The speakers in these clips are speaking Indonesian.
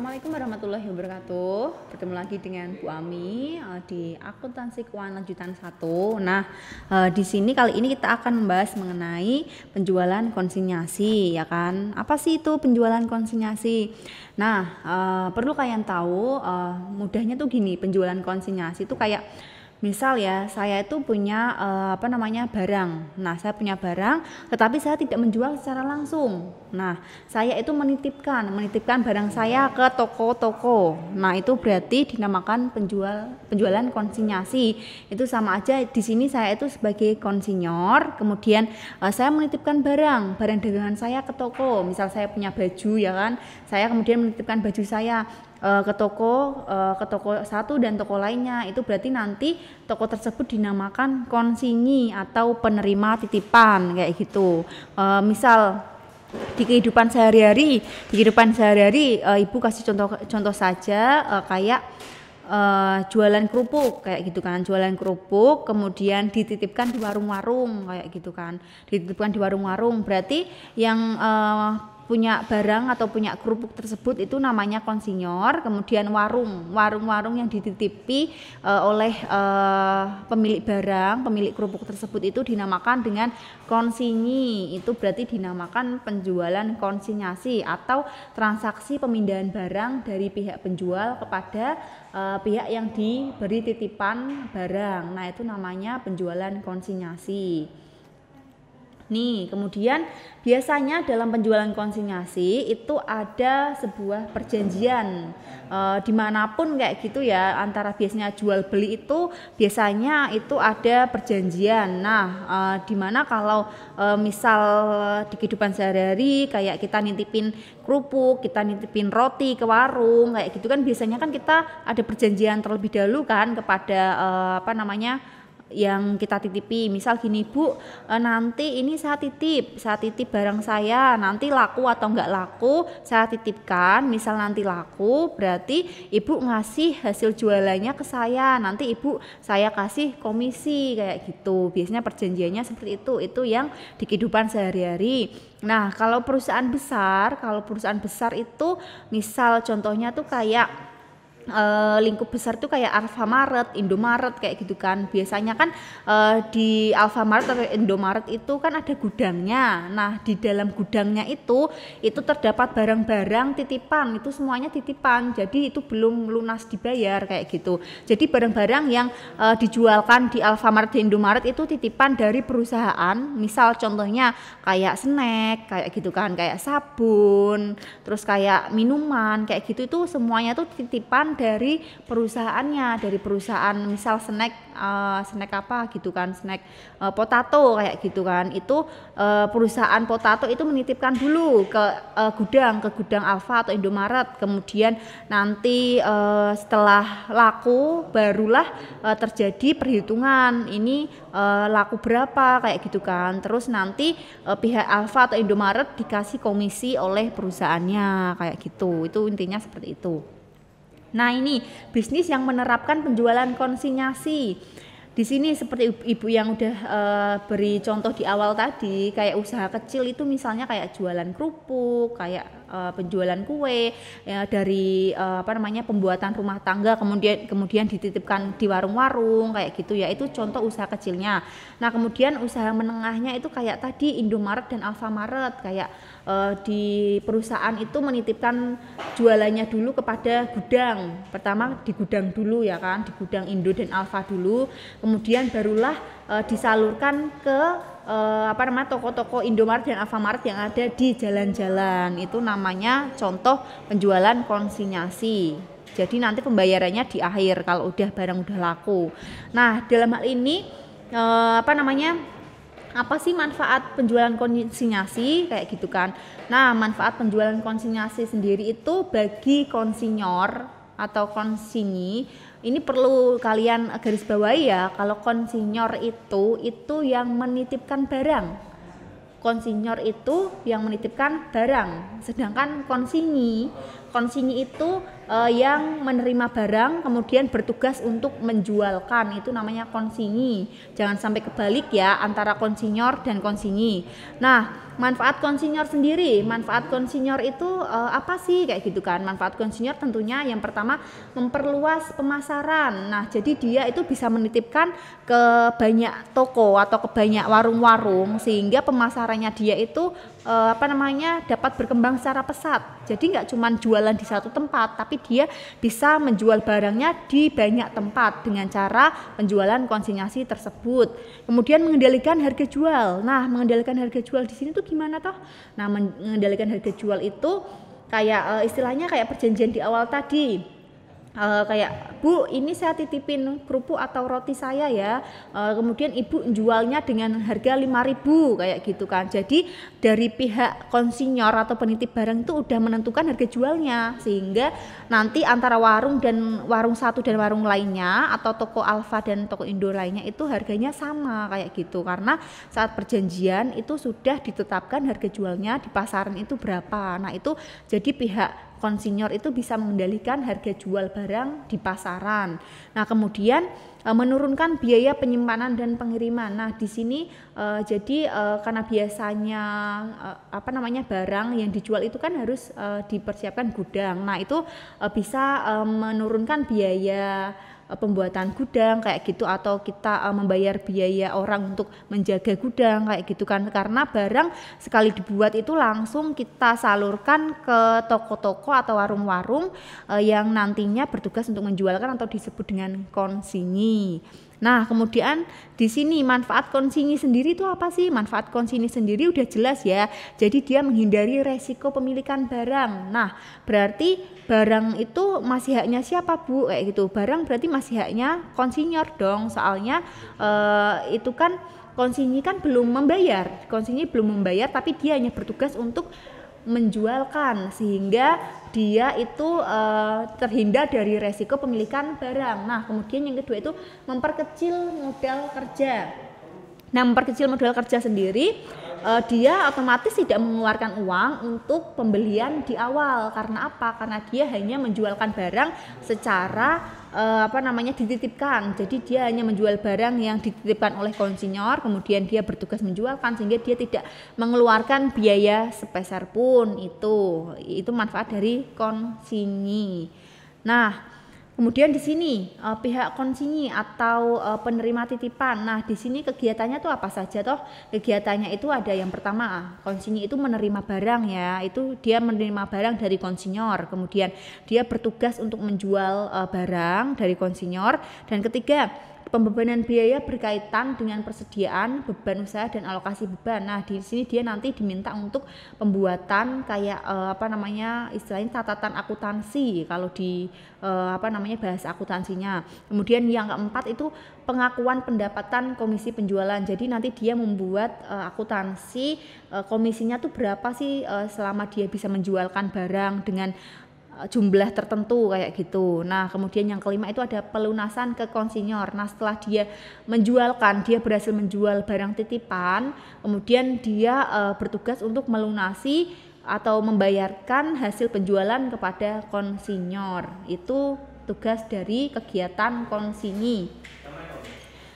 Assalamualaikum warahmatullahi wabarakatuh. Bertemu lagi dengan Bu Ami di Akuntansi Keuangan Lanjutan 1. Nah, di sini kali ini kita akan membahas mengenai penjualan konsinyasi, ya kan? Apa sih itu penjualan konsinyasi? Nah, perlu kalian tahu, mudahnya tuh gini, penjualan konsinyasi itu kayak misal ya, saya itu punya barang. Nah, saya punya barang, tetapi saya tidak menjual secara langsung. Nah, saya itu menitipkan barang saya ke toko-toko. Nah, itu berarti dinamakan penjualan konsinyasi. Itu sama aja di sini saya itu sebagai konsinyor, kemudian saya menitipkan barang dagangan saya ke toko. Misal saya punya baju, ya kan? Saya kemudian menitipkan baju saya ke toko satu dan toko lainnya. Itu berarti nanti toko tersebut dinamakan konsinyi atau penerima titipan kayak gitu. Misal di kehidupan sehari-hari ibu kasih contoh saja kayak jualan kerupuk kayak gitu kan, jualan kerupuk kemudian dititipkan di warung-warung kayak gitu kan, dititipkan di warung-warung, berarti yang punya barang atau punya kerupuk tersebut itu namanya konsinyor. Kemudian warung-warung yang dititipi oleh pemilik barang, pemilik kerupuk tersebut itu dinamakan dengan konsinyi. Itu berarti dinamakan penjualan konsinyasi atau transaksi pemindahan barang dari pihak penjual kepada pihak yang diberi titipan barang. Nah, itu namanya penjualan konsinyasi. Nih, kemudian biasanya dalam penjualan konsinyasi itu ada sebuah perjanjian dimanapun kayak gitu ya, antara biasanya jual beli itu biasanya itu ada perjanjian. Nah, dimana kalau misal di kehidupan sehari-hari kayak kita nitipin kerupuk, kita nitipin roti ke warung kayak gitu kan, biasanya kan kita ada perjanjian terlebih dahulu kan kepada yang kita titipi. Misal gini, Bu, nanti ini saya titip barang saya, nanti laku atau enggak laku saya titipkan. Misal nanti laku, berarti ibu ngasih hasil jualannya ke saya, nanti saya kasih komisi kayak gitu. Biasanya perjanjiannya seperti itu yang di kehidupan sehari-hari. Nah, kalau perusahaan besar itu misal contohnya tuh kayak lingkup besar tuh kayak Alfamart, Indomaret kayak gitu kan. Biasanya kan di Alfamart atau Indomaret itu kan ada gudangnya. Nah, di dalam gudangnya itu terdapat barang-barang titipan, itu semuanya titipan. Jadi itu belum lunas dibayar kayak gitu. Jadi barang-barang yang dijualkan di Alfamart, di Indomaret itu titipan dari perusahaan. Misal contohnya kayak snack kayak gitu kan, kayak sabun, terus kayak minuman kayak gitu, itu semuanya tuh titipan dari perusahaannya, dari perusahaan. Misal snack apa gitu kan, snack potato kayak gitu kan, itu perusahaan potato itu menitipkan dulu ke gudang Alfa atau Indomaret. Kemudian nanti setelah laku barulah terjadi perhitungan ini laku berapa kayak gitu kan. Terus nanti pihak Alfa atau Indomaret dikasih komisi oleh perusahaannya kayak gitu. Itu intinya seperti itu. Nah, ini bisnis yang menerapkan penjualan konsinyasi. Di sini seperti ibu yang udah beri contoh di awal tadi, kayak usaha kecil itu misalnya kayak jualan kerupuk, kayak penjualan kue ya, dari pembuatan rumah tangga kemudian dititipkan di warung-warung kayak gitu ya, itu contoh usaha kecilnya. Nah, kemudian usaha menengahnya itu kayak tadi Indomaret dan Alfamart, kayak di perusahaan itu menitipkan jualannya dulu kepada gudang. Pertama di gudang dulu ya kan, di gudang Indo dan Alfa dulu, kemudian barulah disalurkan ke toko-toko Indomaret dan Alfamart yang ada di jalan-jalan. Itu namanya contoh penjualan konsinyasi. Jadi nanti pembayarannya di akhir kalau barang udah laku. Nah, dalam hal ini apa sih manfaat penjualan konsinyasi kayak gitu kan. Nah, manfaat penjualan konsinyasi sendiri itu bagi konsinyor atau konsinyi, ini perlu kalian garis bawahi ya, kalau konsinyor itu yang menitipkan barang. Konsinyor itu yang menitipkan barang, sedangkan konsinyi itu yang menerima barang kemudian bertugas untuk menjualkan, itu namanya konsinyi. Jangan sampai kebalik ya antara konsinyor dan konsinyi. Nah, manfaat konsinyor sendiri, manfaat konsinyor itu apa sih kayak gitu kan? Manfaat konsinyor tentunya yang pertama memperluas pemasaran. Nah, jadi dia itu bisa menitipkan ke banyak toko atau ke banyak warung-warung sehingga pemasarannya dia itu dapat berkembang secara pesat. Jadi nggak cuma jualan di satu tempat, tapi dia bisa menjual barangnya di banyak tempat dengan cara penjualan konsinyasi tersebut. Kemudian mengendalikan harga jual. Nah, mengendalikan harga jual di sini tuh gimana toh? Nah, mengendalikan harga jual itu kayak istilahnya kayak perjanjian di awal tadi. Kayak, Bu, ini saya titipin kerupuk atau roti saya ya, kemudian ibu jualnya dengan harga 5.000 kayak gitu kan. Jadi dari pihak konsinyor atau penitip barang itu udah menentukan harga jualnya, sehingga nanti antara warung dan warung satu dan warung lainnya atau toko Alfa dan toko Indo lainnya itu harganya sama kayak gitu, karena saat perjanjian itu sudah ditetapkan harga jualnya di pasaran itu berapa. Nah, itu jadi pihak konsinyor itu bisa mengendalikan harga jual barang di pasaran. Nah, kemudian menurunkan biaya penyimpanan dan pengiriman. Nah, di sini karena biasanya barang yang dijual itu kan harus dipersiapkan gudang. Nah, itu bisa menurunkan biaya pembuatan gudang kayak gitu, atau kita membayar biaya orang untuk menjaga gudang kayak gitu kan, karena barang sekali dibuat itu langsung kita salurkan ke toko-toko atau warung-warung yang nantinya bertugas untuk menjualkan atau disebut dengan konsinyi. Nah, kemudian di sini manfaat konsinyi sendiri itu apa sih? Manfaat konsinyi sendiri udah jelas ya. Jadi dia menghindari resiko pemilikan barang. Nah, berarti barang itu masih haknya siapa, Bu? Kayak gitu. Barang berarti masih haknya konsinyor dong. Soalnya itu kan konsinyi kan belum membayar. Konsinyi belum membayar, tapi dia hanya bertugas untuk menjualkan, sehingga dia itu terhindar dari resiko pemilikan barang. Nah, kemudian yang kedua itu memperkecil modal kerja. Nah, memperkecil modal kerja sendiri, dia otomatis tidak mengeluarkan uang untuk pembelian di awal. Karena apa? Karena dia hanya menjualkan barang secara dititipkan. Jadi dia hanya menjual barang yang dititipkan oleh konsinyor, kemudian dia bertugas menjualkan, sehingga dia tidak mengeluarkan biaya sepeser pun. Itu manfaat dari konsinyi. Nah, kemudian di sini pihak konsinyi atau penerima titipan. Nah, di sini kegiatannya tuh apa saja toh? Kegiatannya itu ada yang pertama, konsinyi itu menerima barang ya. Itu dia menerima barang dari konsinyor. Kemudian dia bertugas untuk menjual barang dari konsinyor. Dan ketiga, pembebanan biaya berkaitan dengan persediaan, beban usaha dan alokasi beban. Nah, di sini dia nanti diminta untuk pembuatan kayak istilahnya catatan akuntansi kalau di bahasa akuntansinya. Kemudian yang keempat itu pengakuan pendapatan komisi penjualan. Jadi nanti dia membuat akuntansi komisinya tuh berapa sih selama dia bisa menjualkan barang dengan jumlah tertentu kayak gitu. Nah, kemudian yang kelima itu ada pelunasan ke konsinyor. Nah, setelah dia berhasil menjual barang titipan, kemudian dia bertugas untuk melunasi atau membayarkan hasil penjualan kepada konsinyor. Itu tugas dari kegiatan konsinyi.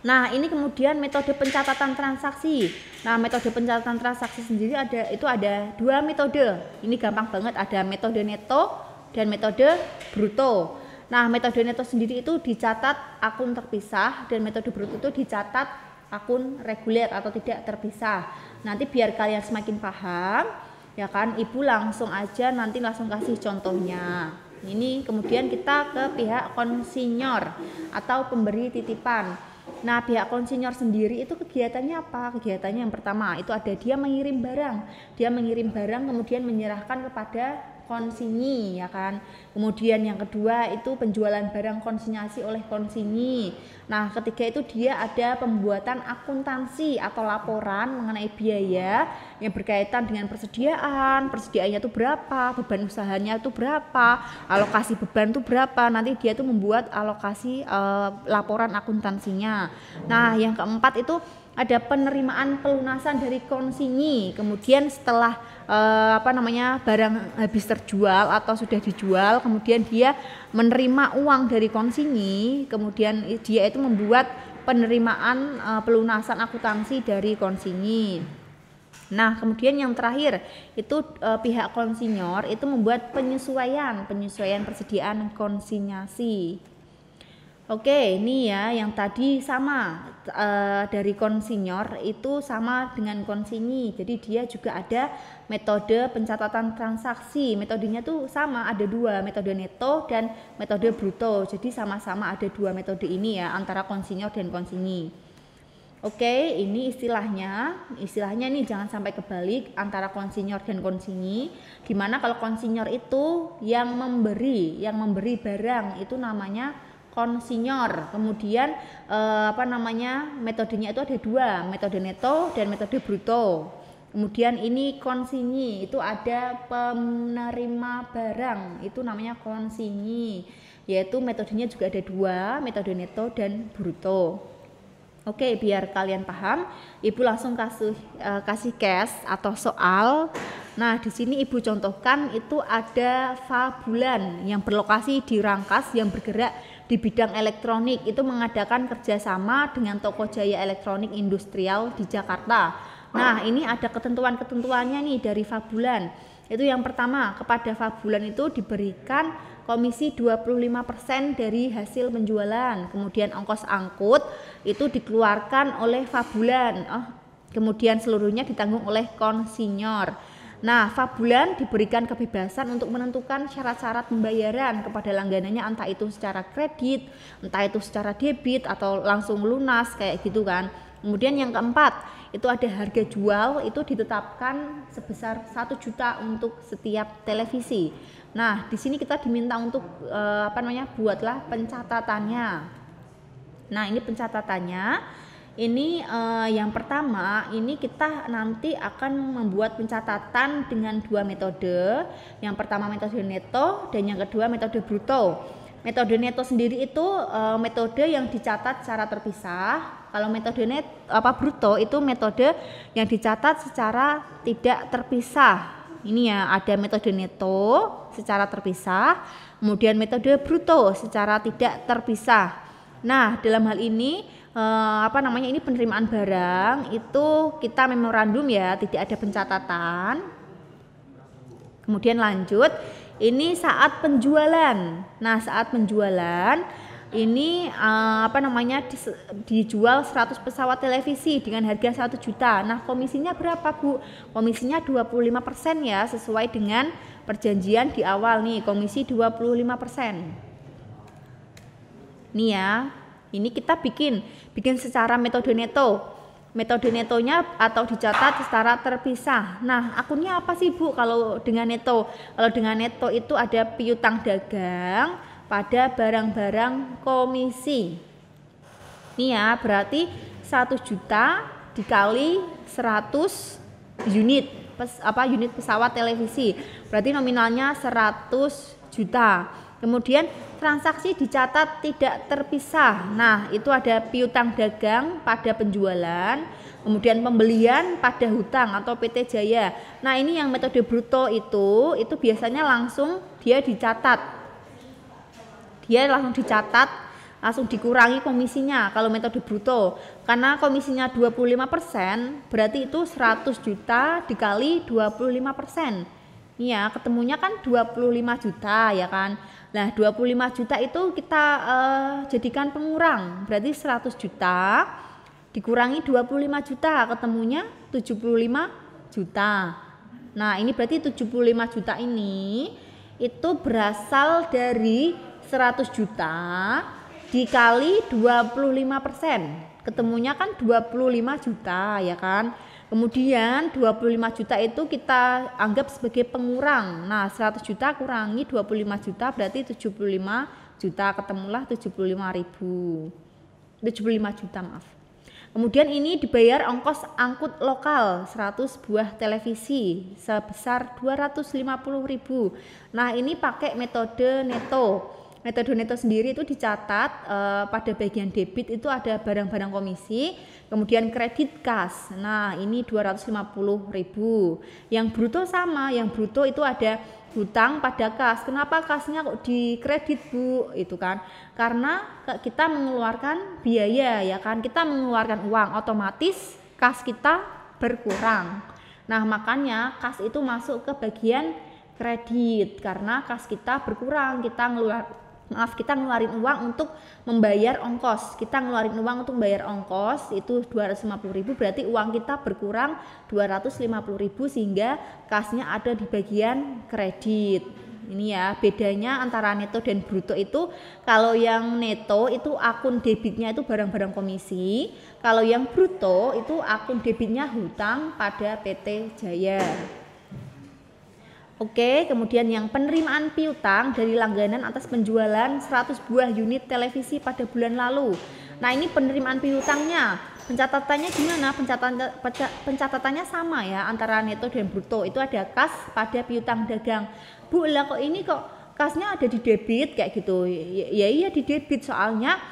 Nah, ini kemudian metode pencatatan transaksi. Nah, metode pencatatan transaksi sendiri ada dua metode. Ini gampang banget, ada metode neto dan metode bruto. Nah, metode neto sendiri itu dicatat akun terpisah, dan metode bruto itu dicatat akun reguler atau tidak terpisah. Nanti biar kalian semakin paham, ya kan, Ibu langsung kasih contohnya. Ini kemudian kita ke pihak konsinyor atau pemberi titipan. Nah, pihak konsinyor sendiri itu kegiatannya apa? Kegiatannya yang pertama itu ada dia mengirim barang. Dia mengirim barang kemudian menyerahkan kepada konsinyi, ya kan. Kemudian yang kedua itu penjualan barang konsinyasi oleh konsinyi. Nah, ketiga itu dia ada pembuatan akuntansi atau laporan mengenai biaya yang berkaitan dengan persediaannya itu berapa, beban usahanya itu berapa, alokasi beban itu berapa. Nanti dia tuh membuat alokasi laporan akuntansinya. Nah, yang keempat itu ada penerimaan pelunasan dari konsinyi. Kemudian setelah barang habis terjual atau sudah dijual, kemudian dia menerima uang dari konsinyi, kemudian dia itu membuat penerimaan pelunasan akuntansi dari konsinyi. Nah, kemudian yang terakhir itu pihak konsinyor itu membuat penyesuaian persediaan konsinyasi. Oke, ini ya yang tadi sama dari konsinyor itu sama dengan konsinyi. Jadi dia juga ada metode pencatatan transaksi. Metodenya tuh sama, ada dua, metode neto dan metode bruto. Jadi sama-sama ada dua metode ini ya antara konsinyor dan konsinyi. Oke, ini istilahnya nih jangan sampai kebalik antara konsinyor dan konsinyi. Dimana kalau konsinyor itu yang memberi barang itu namanya konsinyor. Kemudian metodenya itu ada dua, metode neto dan metode bruto. Kemudian ini konsinyi itu ada penerima barang, itu namanya konsinyi, yaitu metodenya juga ada dua, metode neto dan bruto. Oke, biar kalian paham, Ibu langsung kasih case atau soal. Nah, di sini Ibu contohkan itu ada Fabulan yang berlokasi di Rangkas yang bergerak di bidang elektronik, itu mengadakan kerjasama dengan Toko Jaya Elektronik Industrial di Jakarta. Nah, ini ada ketentuan-ketentuannya nih dari Fabulan. Itu yang pertama, kepada Fabulan itu diberikan komisi 25% dari hasil penjualan. Kemudian ongkos angkut itu dikeluarkan oleh Fabulan. Kemudian seluruhnya ditanggung oleh konsinyor. Nah, Fabulan diberikan kebebasan untuk menentukan syarat-syarat pembayaran kepada langganannya, entah itu secara kredit, entah itu secara debit atau langsung lunas kayak gitu kan. Kemudian yang keempat, itu ada harga jual itu ditetapkan sebesar 1 juta untuk setiap televisi. Nah, di sini kita diminta untuk buatlah pencatatannya. Nah, ini pencatatannya. Ini yang pertama, ini kita nanti akan membuat pencatatan dengan dua metode. Yang pertama metode neto dan yang kedua metode bruto. Metode neto sendiri itu metode yang dicatat secara terpisah. Kalau metode bruto itu metode yang dicatat secara tidak terpisah. Ini ya, ada metode neto secara terpisah, kemudian metode bruto secara tidak terpisah. Nah, dalam hal ini ini penerimaan barang itu kita memorandum ya, tidak ada pencatatan. Kemudian lanjut, ini saat penjualan. Nah, saat penjualan ini dijual 100 pesawat televisi dengan harga 1 juta. Nah, komisinya berapa, Bu? Komisinya 25% ya, sesuai dengan perjanjian di awal nih, komisi 25%. Nih ya, ini kita bikin secara metode neto. Metode netonya atau dicatat secara terpisah. Nah, akunnya apa sih, Bu, kalau dengan neto? Kalau dengan neto itu ada piutang dagang pada barang-barang komisi. Ini ya, berarti 1 juta dikali 100 unit pesawat televisi. Berarti nominalnya 100 juta. Kemudian transaksi dicatat tidak terpisah. Nah, itu ada piutang dagang pada penjualan, kemudian pembelian pada hutang atau PT Jaya. Nah, ini yang metode bruto itu biasanya langsung dia dicatat. Dia langsung dicatat, langsung dikurangi komisinya kalau metode bruto. Karena komisinya 25%, berarti itu 100 juta dikali 25%. Ini ya, ketemunya kan 25 juta ya kan. Nah, 25 juta itu kita jadikan pengurang. Berarti 100 juta dikurangi 25 juta, ketemunya 75 juta. Nah, ini berarti 75 juta ini itu berasal dari 100 juta dikali 25%, ketemunya kan 25 juta ya kan. Kemudian 25 juta itu kita anggap sebagai pengurang. Nah, 100 juta kurangi 25 juta berarti 75 juta, ketemulah 75 juta maaf. Kemudian ini dibayar ongkos angkut lokal 100 buah televisi sebesar 250.000. Nah, ini pakai metode neto. metode neto sendiri itu dicatat pada bagian debit itu ada barang-barang komisi, kemudian kredit kas. Nah, ini 250.000. Yang bruto sama, yang bruto itu ada hutang pada kas. Kenapa kasnya kok dikredit, Bu? Itu kan karena kita mengeluarkan biaya, ya kan, kita mengeluarkan uang, otomatis kas kita berkurang. Nah, makanya kas itu masuk ke bagian kredit karena kas kita berkurang, kita ngeluarin uang untuk membayar ongkos. Kita ngeluarin uang untuk membayar ongkos itu 250.000, berarti uang kita berkurang 250.000 sehingga kasnya ada di bagian kredit. Ini ya bedanya antara neto dan bruto itu, kalau yang neto itu akun debitnya itu barang-barang komisi, kalau yang bruto itu akun debitnya hutang pada PT Jaya. Oke, kemudian yang penerimaan piutang dari langganan atas penjualan 100 buah unit televisi pada bulan lalu. Nah, ini penerimaan piutangnya. Pencatatannya gimana? Pencatatannya sama ya antara neto dan bruto. Itu ada kas pada piutang dagang. Bu, lah kok ini kok kasnya ada di debit kayak gitu. Ya iya di debit, soalnya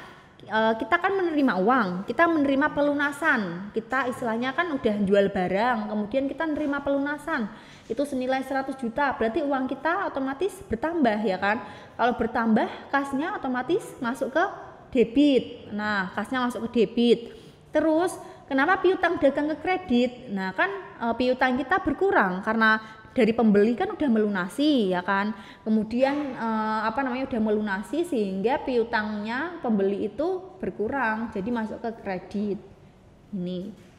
kita kan menerima uang, kita menerima pelunasan. Kita istilahnya kan udah jual barang, kemudian kita menerima pelunasan. Itu senilai 100 juta, berarti uang kita otomatis bertambah, ya kan? Kalau bertambah, kasnya otomatis masuk ke debit. Nah, kasnya masuk ke debit. Terus, kenapa piutang dagang ke kredit? Nah, kan piutang kita berkurang karena dari pembeli kan udah melunasi, ya kan? Kemudian udah melunasi sehingga piutangnya pembeli itu berkurang, jadi masuk ke kredit. Ini.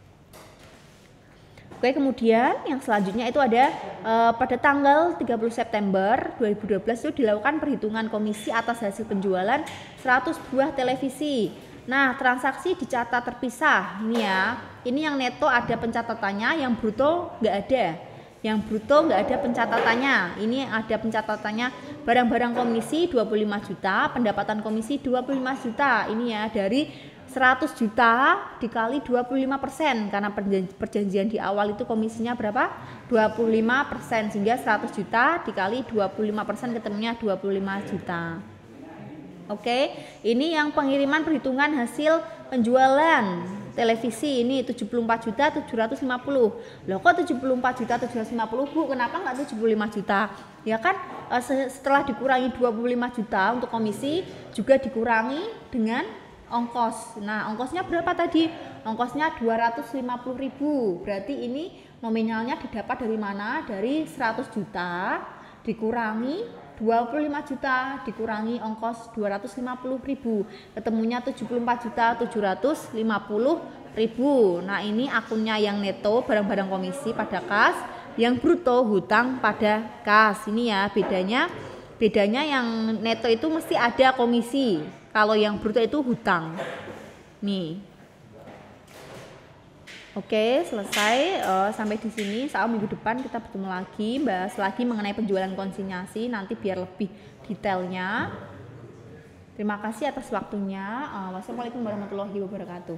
Oke, kemudian yang selanjutnya itu ada pada tanggal 30 September 2012 itu dilakukan perhitungan komisi atas hasil penjualan 100 buah televisi. Nah, transaksi dicatat terpisah. Ini ya. Ini yang neto ada pencatatannya, yang bruto nggak ada. Yang bruto nggak ada pencatatannya. Ini ada pencatatannya barang-barang komisi 25 juta, pendapatan komisi 25 juta. Ini ya dari 100 juta dikali 25%, karena perjanjian di awal itu komisinya berapa? 25%, sehingga 100 juta dikali 25% ketemunya 25 juta. Oke, ini yang pengiriman perhitungan hasil penjualan televisi ini 74.750. Loh kok 74.750, Bu? Kenapa enggak 75 juta? Ya kan setelah dikurangi 25 juta untuk komisi juga dikurangi dengan ongkos. Nah, ongkosnya berapa tadi? Ongkosnya 250.000. Berarti ini nominalnya didapat dari mana? Dari 100 juta dikurangi 25 juta dikurangi ongkos 250.000. Ketemunya 74.750.000. Nah, ini akunnya yang neto barang-barang komisi pada kas, yang bruto hutang pada kas. Ini ya bedanya yang neto itu mesti ada komisi. Kalau yang bruto itu hutang. Nih. Oke, selesai sampai di sini. Soal minggu depan kita bertemu lagi, bahas lagi mengenai penjualan konsinyasi nanti biar lebih detailnya. Terima kasih atas waktunya. Wassalamualaikum warahmatullahi wabarakatuh.